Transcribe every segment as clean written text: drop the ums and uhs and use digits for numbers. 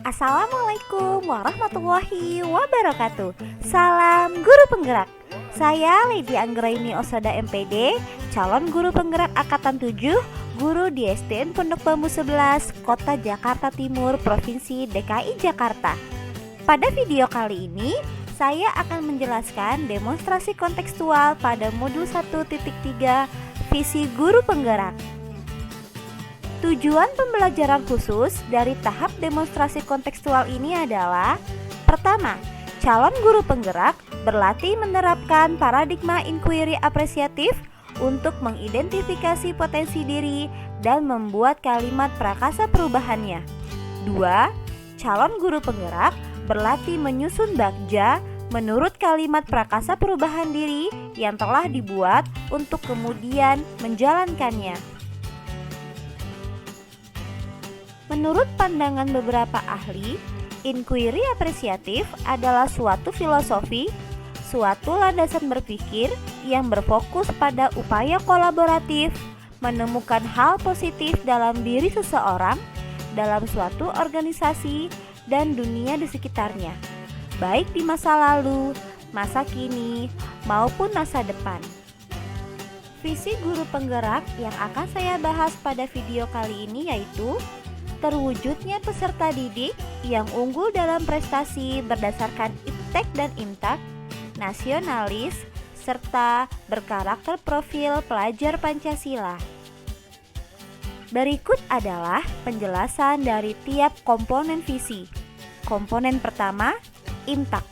Assalamualaikum warahmatullahi wabarakatuh. Salam guru penggerak. Saya Lady Anggraini Osoda MPD, calon guru penggerak angkatan 7, guru di SDN Pondok Bambu 11, Kota Jakarta Timur, Provinsi DKI Jakarta. Pada video kali ini, saya akan menjelaskan demonstrasi kontekstual pada modul 1.3 visi guru penggerak. Tujuan pembelajaran khusus dari tahap demonstrasi kontekstual ini adalah: pertama, calon guru penggerak berlatih menerapkan paradigma inquiry apresiatif untuk mengidentifikasi potensi diri dan membuat kalimat prakasa perubahannya. Dua, calon guru penggerak berlatih menyusun bagja menurut kalimat prakasa perubahan diri yang telah dibuat untuk kemudian menjalankannya. Menurut pandangan beberapa ahli, inquiry apresiatif adalah suatu filosofi, suatu landasan berpikir yang berfokus pada upaya kolaboratif, menemukan hal positif dalam diri seseorang, dalam suatu organisasi, dan dunia di sekitarnya, baik di masa lalu, masa kini, maupun masa depan. Visi guru penggerak yang akan saya bahas pada video kali ini yaitu terwujudnya peserta didik yang unggul dalam prestasi berdasarkan IPTEK dan IMTAK, nasionalis, serta berkarakter profil pelajar Pancasila. Berikut adalah penjelasan dari tiap komponen visi. Komponen pertama, IMTAK,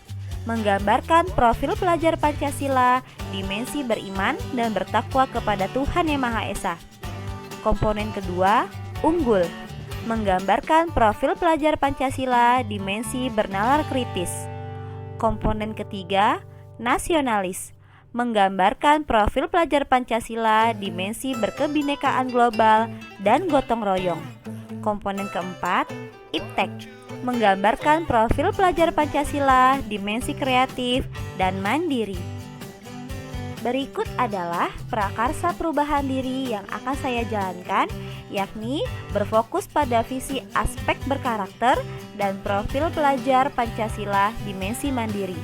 menggambarkan profil pelajar Pancasila, dimensi beriman dan bertakwa kepada Tuhan Yang Maha Esa. Komponen kedua, unggul, menggambarkan profil pelajar Pancasila, dimensi bernalar kritis. Komponen ketiga, nasionalis, menggambarkan profil pelajar Pancasila, dimensi berkebinekaan global dan gotong royong. Komponen keempat, IPTEK, menggambarkan profil pelajar Pancasila, dimensi kreatif dan mandiri. Berikut adalah prakarsa perubahan diri yang akan saya jalankan, yakni berfokus pada visi aspek berkarakter dan profil pelajar Pancasila dimensi mandiri.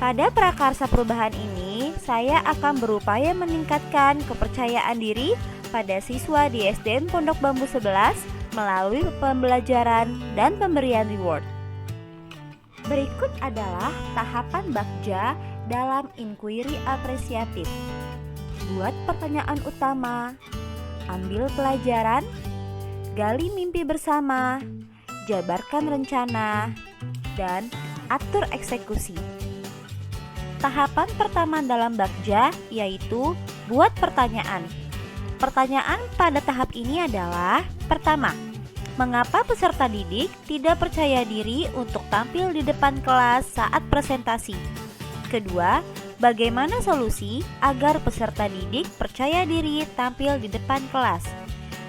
Pada prakarsa perubahan ini, saya akan berupaya meningkatkan kepercayaan diri pada siswa di SDN Pondok Bambu 11 melalui pembelajaran dan pemberian reward. Berikut adalah tahapan bagja dalam inquiry apresiatif. Buat pertanyaan utama, ambil pelajaran, gali mimpi bersama, jabarkan rencana, dan atur eksekusi. Tahapan pertama dalam bagja yaitu buat pertanyaan. Pertanyaan pada tahap ini adalah: pertama, mengapa peserta didik tidak percaya diri untuk tampil di depan kelas saat presentasi? Kedua, bagaimana solusi agar peserta didik percaya diri tampil di depan kelas?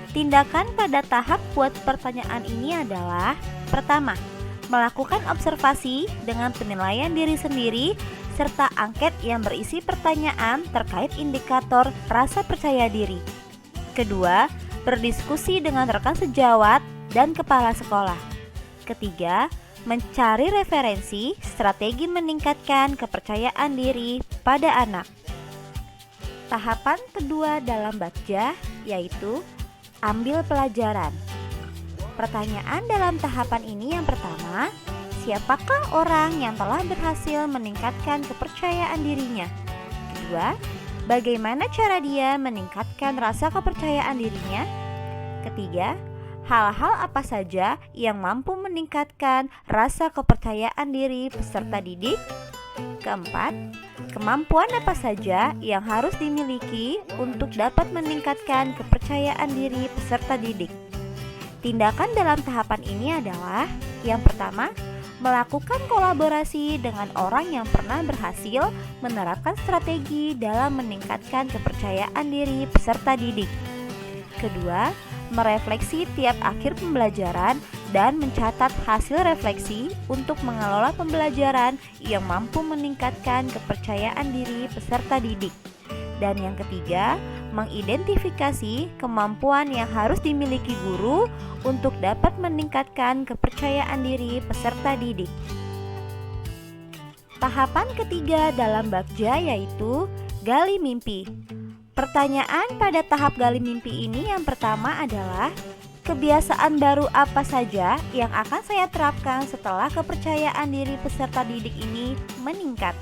Tindakan pada tahap buat pertanyaan ini adalah: pertama, melakukan observasi dengan penilaian diri sendiri serta angket yang berisi pertanyaan terkait indikator rasa percaya diri. Kedua, berdiskusi dengan rekan sejawat dan kepala sekolah. Ketiga, mencari referensi strategi meningkatkan kepercayaan diri pada anak. Tahapan kedua dalam bagja yaitu ambil pelajaran. Pertanyaan dalam tahapan ini yang pertama, siapakah orang yang telah berhasil meningkatkan kepercayaan dirinya? Kedua, bagaimana cara dia meningkatkan rasa kepercayaan dirinya? Ketiga, hal-hal apa saja yang mampu meningkatkan rasa kepercayaan diri peserta didik? Keempat, kemampuan apa saja yang harus dimiliki untuk dapat meningkatkan kepercayaan diri peserta didik? Tindakan dalam tahapan ini adalah: yang pertama, melakukan kolaborasi dengan orang yang pernah berhasil menerapkan strategi dalam meningkatkan kepercayaan diri peserta didik. Kedua, merefleksi tiap akhir pembelajaran dan mencatat hasil refleksi untuk mengelola pembelajaran yang mampu meningkatkan kepercayaan diri peserta didik. Dan yang ketiga, mengidentifikasi kemampuan yang harus dimiliki guru untuk dapat meningkatkan kepercayaan diri peserta didik. Tahapan ketiga dalam Bagja yaitu gali mimpi. Pertanyaan pada tahap gali mimpi ini yang pertama adalah, kebiasaan baru apa saja yang akan saya terapkan setelah kepercayaan diri peserta didik ini meningkat?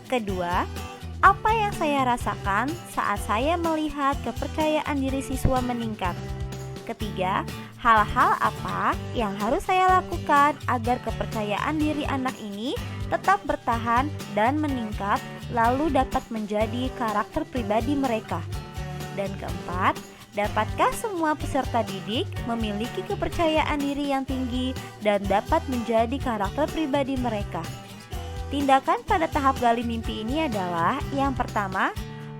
Kedua, apa yang saya rasakan saat saya melihat kepercayaan diri siswa meningkat? Ketiga, hal-hal apa yang harus saya lakukan agar kepercayaan diri anak ini tetap bertahan dan meningkat, lalu dapat menjadi karakter pribadi mereka. Dan keempat, dapatkah semua peserta didik memiliki kepercayaan diri yang tinggi dan dapat menjadi karakter pribadi mereka? Tindakan pada tahap gali mimpi ini adalah, yang pertama,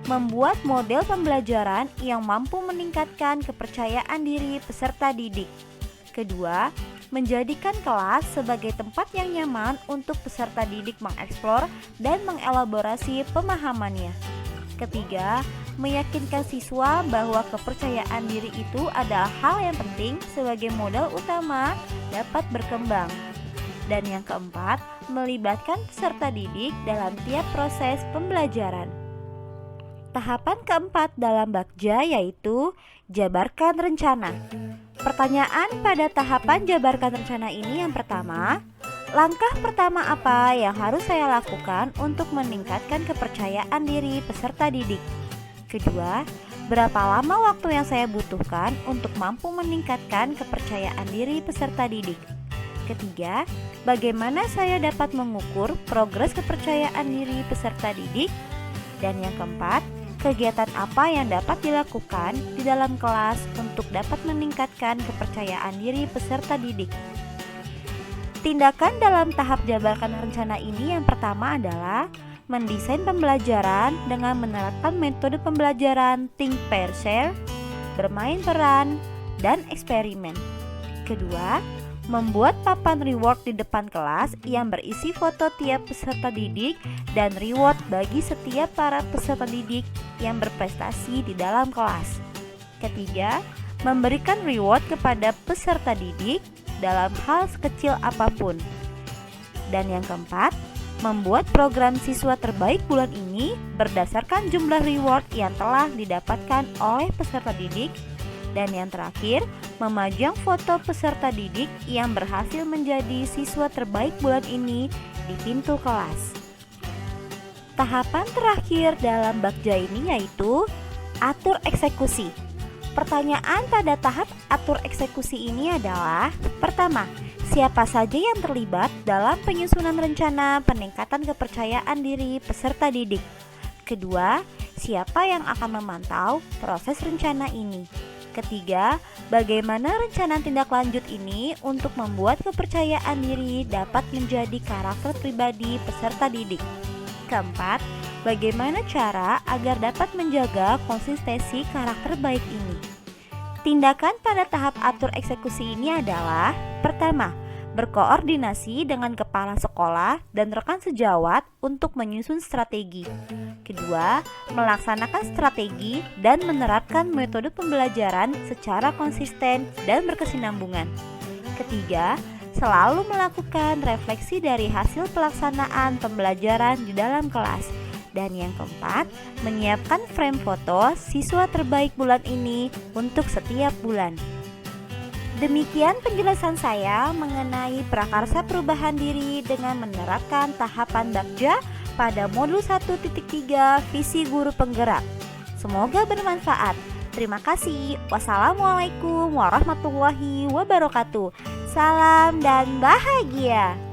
membuat model pembelajaran yang mampu meningkatkan kepercayaan diri peserta didik. Kedua, menjadikan kelas sebagai tempat yang nyaman untuk peserta didik mengeksplor dan mengelaborasi pemahamannya. Ketiga, meyakinkan siswa bahwa kepercayaan diri itu adalah hal yang penting sebagai modal utama dapat berkembang. Dan yang keempat, melibatkan peserta didik dalam tiap proses pembelajaran. Tahapan keempat dalam Bagja yaitu jabarkan rencana. Pertanyaan pada tahapan jabarkan rencana ini yang pertama, langkah pertama apa yang harus saya lakukan untuk meningkatkan kepercayaan diri peserta didik? Kedua, berapa lama waktu yang saya butuhkan untuk mampu meningkatkan kepercayaan diri peserta didik? Ketiga, bagaimana saya dapat mengukur progres kepercayaan diri peserta didik? Dan yang keempat, kegiatan apa yang dapat dilakukan di dalam kelas untuk dapat meningkatkan kepercayaan diri peserta didik? Tindakan dalam tahap jabarkan rencana ini yang pertama adalah mendesain pembelajaran dengan menerapkan metode pembelajaran think, pair, share, bermain peran, dan eksperimen. Kedua, membuat papan reward di depan kelas yang berisi foto tiap peserta didik dan reward bagi setiap para peserta didik yang berprestasi di dalam kelas. Ketiga, memberikan reward kepada peserta didik dalam hal sekecil apapun. Dan yang keempat, membuat program siswa terbaik bulan ini berdasarkan jumlah reward yang telah didapatkan oleh peserta didik. Dan yang terakhir, memajang foto peserta didik yang berhasil menjadi siswa terbaik bulan ini di pintu kelas. Tahapan terakhir dalam Bagja ini yaitu atur eksekusi. Pertanyaan pada tahap atur eksekusi ini adalah, pertama, siapa saja yang terlibat dalam penyusunan rencana peningkatan kepercayaan diri peserta didik? Kedua, siapa yang akan memantau proses rencana ini? Ketiga, bagaimana rencana tindak lanjut ini untuk membuat kepercayaan diri dapat menjadi karakter pribadi peserta didik? Keempat, bagaimana cara agar dapat menjaga konsistensi karakter baik ini? Tindakan pada tahap atur eksekusi ini adalah, pertama, berkoordinasi dengan kepala sekolah dan rekan sejawat untuk menyusun strategi. Kedua, melaksanakan strategi dan menerapkan metode pembelajaran secara konsisten dan berkesinambungan. Ketiga, selalu melakukan refleksi dari hasil pelaksanaan pembelajaran di dalam kelas. Dan yang keempat, menyiapkan frame foto siswa terbaik bulan ini untuk setiap bulan. Demikian penjelasan saya mengenai prakarsa perubahan diri dengan menerapkan tahapan Bagja pada modul 1.3 visi guru penggerak. Semoga bermanfaat. Terima kasih. Wassalamualaikum warahmatullahi wabarakatuh. Salam dan bahagia.